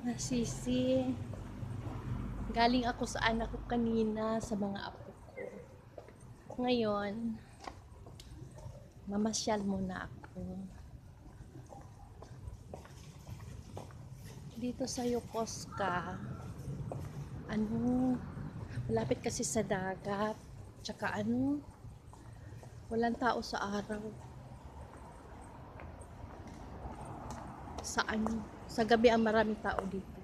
Mga sisi, galing ako sa anak ko kanina sa mga apo ko. Ngayon, mamasyal muna ako. Dito sa Yokosuka, malapit kasi sa dagat. Tsaka walang tao sa araw. Sa gabi ang maraming tao dito.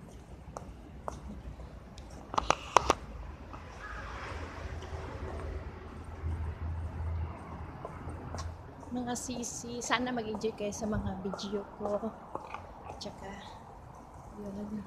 Mga sisi, sana mag-enjoy kayo sa mga video ko. Tsaka, yun.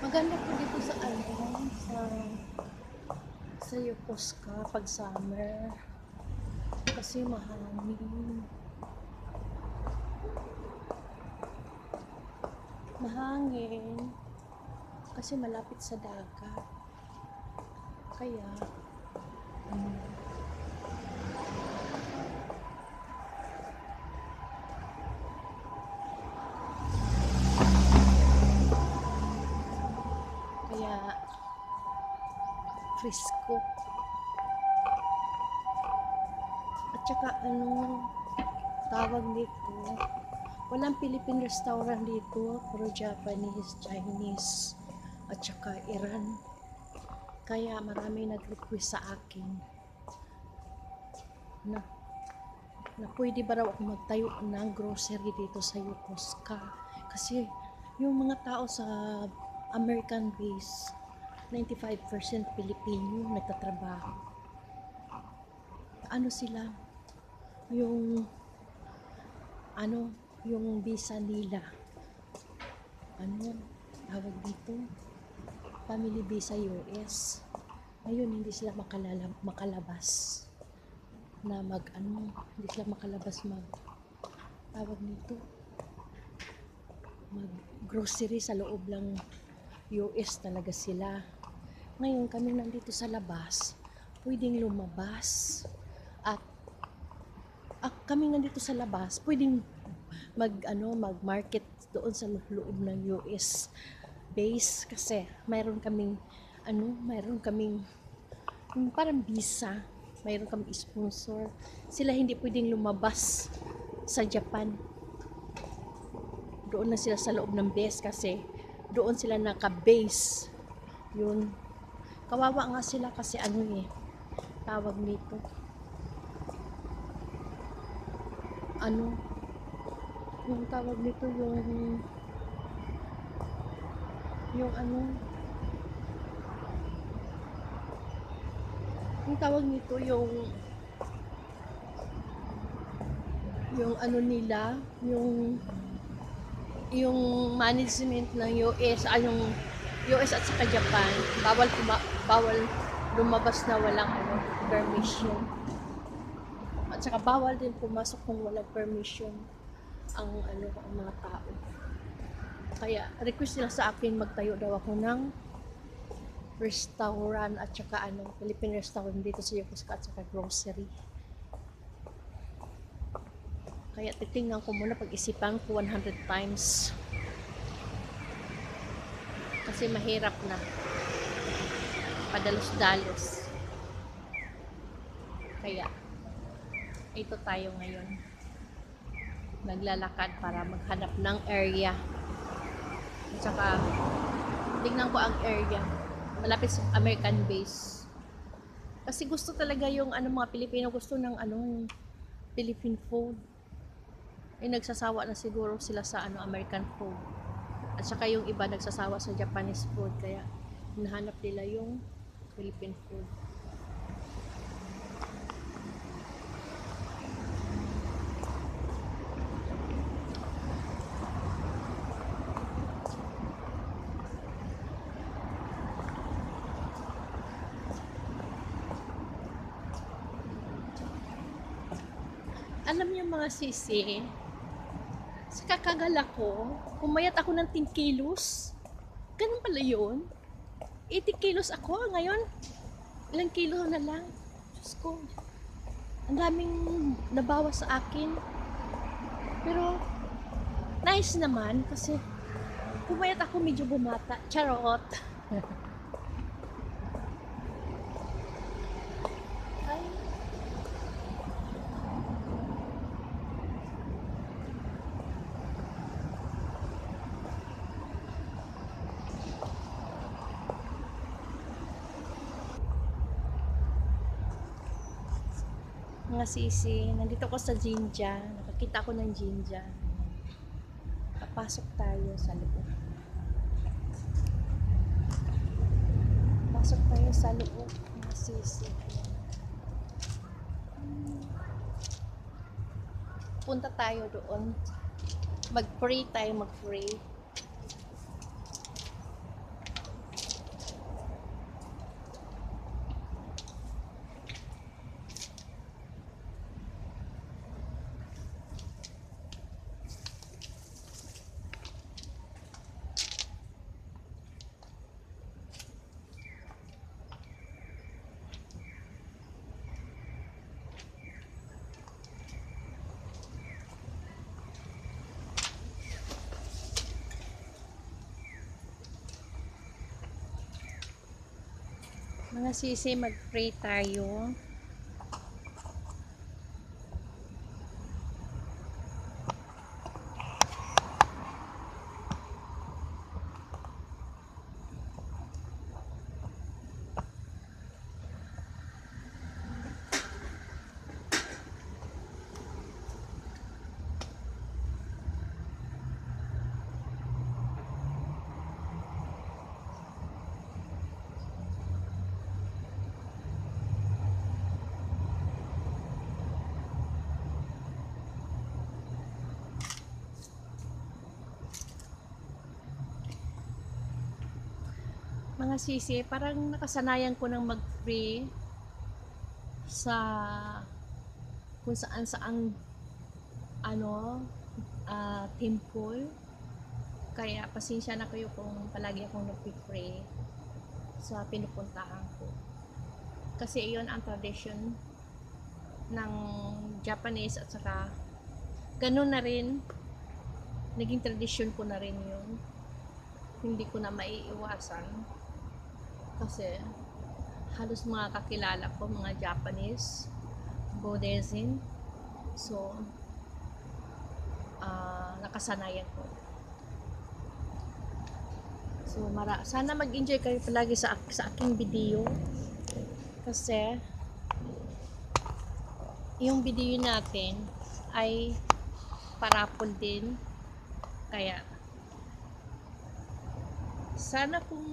Maganda po dito sa Yokosuka pag summer kasi mahangin kasi malapit sa dagat kaya kaya frisco at saka tawag dito, walang Philippine restaurant dito, puro Japanese, Chinese at saka Iran. Kaya marami nag-request sa akin na pwede ba raw ako magtayo ng grocery dito sa Yokosuka kasi yung mga tao sa American base 95% Pilipino nagtatrabaho. Sila yung yung visa nila tawag dito, family visa US. Ngayon hindi sila makalabas na hindi sila makalabas tawag nito, mag grocery sa loob lang US talaga sila. Ngayon kami nandito sa labas, pwedeng lumabas at kami nandito sa labas, pwedeng mag-market doon sa loob ng US base kasi mayroon kaming parang visa, mayroon kaming sponsor. Sila hindi pwedeng lumabas sa Japan. Doon na sila sa loob ng base kasi doon sila naka-base. Yun. Kawawa nga sila kasi tawag nito. Yung tawag nito yung tawag nito nila, yung management ng US, yung US at saka Japan, bawal lumabas na walang permission. At saka bawal din pumasok kung walang permission ang mga tao. Kaya request nila sa akin magtayo daw ako ng restaurant at saka Philippine restaurant dito sa Yokosuka at saka grocery. Kaya titingnan ko muna, pag-isipan ko 100 times. Kasi mahirap na. Padalos-dalos. Kaya, ito tayo ngayon. Naglalakad para maghanap ng area. At saka, tingnan ko ang area. Malapit sa American base. Kasi gusto talaga yung mga Pilipino, gusto ng Philippine food. Nagsasawa na siguro sila sa American food. At saka yung iba nagsasawa sa Japanese food, kaya hinahanap nila yung Philippine food. Alam niyo mga sisi, sa kakagala ko, pumayat ako ng 10 kilos. Ganun pala yun. 80 kilos ako, ngayon, ilang kilo na lang. Diyos ko, ang daming nabawas sa akin. Pero, nice naman kasi pumayat ako medyo bumata. Charot. Ay, mga sisi, nandito ko sa Jinja. Nakakita ko ng Jinja. Papasok tayo sa loob. Pasok tayo sa loob, mga sisi. Punta tayo doon. Mag-pray tayo, mag-pray. Mga sisi, mag-pray tayo. Mga sisi, parang nakasanayan ko ng mag-pray sa kung saan saang temple. Kaya pasensya na kayo kung palagi akong nagpipray sa pinupuntahan ko. Kasi iyon ang tradition ng Japanese at saka ganun na rin, naging tradition ko na rin yun. Hindi ko na maiiwasan kasi halos mga kakilala ko mga Japanese Buddhism, so nakasanayan ko. So sana mag-enjoy kayo palagi sa aking video kasi yung video natin ay parapol din, kaya sana kung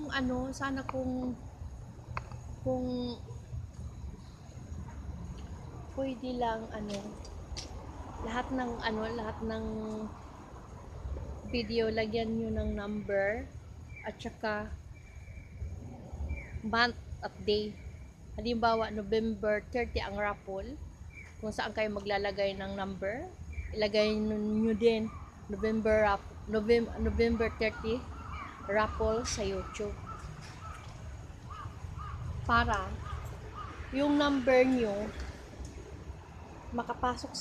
pwede lang lahat ng video lagyan nyo ng number at saka month at day. Halimbawa November 30 ang raffle, kung saan kayo maglalagay ng number, ilagay nyo din November 30 raffle sa YouTube, para yung number nyo makapasok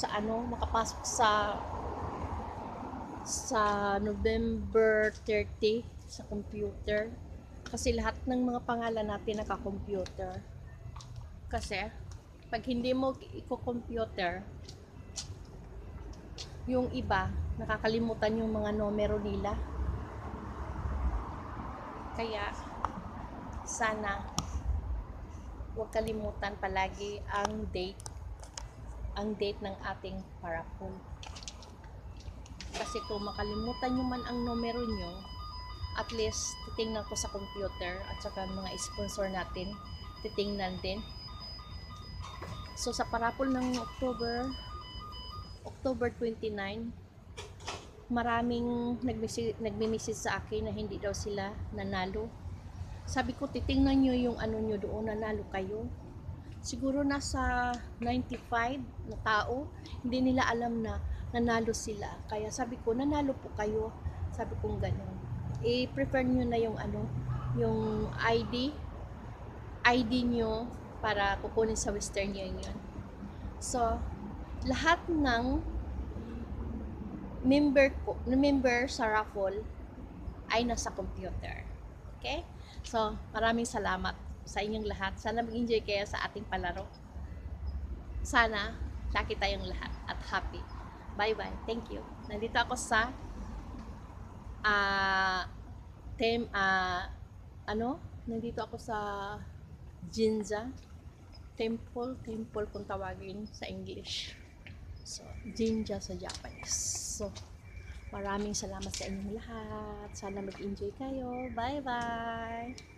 sa November 30 sa computer, kasi lahat ng mga pangalan natin naka-computer. Kasi pag hindi mo i-computer, yung iba nakakalimutan yung mga numero nila. Kaya sana huwag kalimutan palagi ang date ng ating parapol. Kasi kung makalimutan nyo man ang numero nyo, at least titingnan ko sa computer at saka mga sponsor natin titingnan din. So sa parapol ng October 29, maraming nagme-message sa akin na hindi daw sila nanalo. Sabi ko, titingnan nyo yung nyo doon, nanalo kayo. siguro nasa 95 na tao, hindi nila alam na nanalo sila. Kaya sabi ko, nanalo po kayo. Sabi kong gano'n. I-prefer nyo na yung ano, yung ID nyo para kukunin sa Western Union. So, lahat ng member sa raffle ay nasa computer. Okay? So, maraming salamat sa inyong lahat. Sana mag-enjoy kayo sa ating palaro. Sana lucky tayong lahat at happy. Bye-bye. Thank you. Nandito ako sa ah tem ano? Nandito ako sa Jinja temple kung tawagin sa English. So, Jinja sa Japanese. So, maraming salamat sa inyong lahat. Sana mag-enjoy kayo. Bye-bye!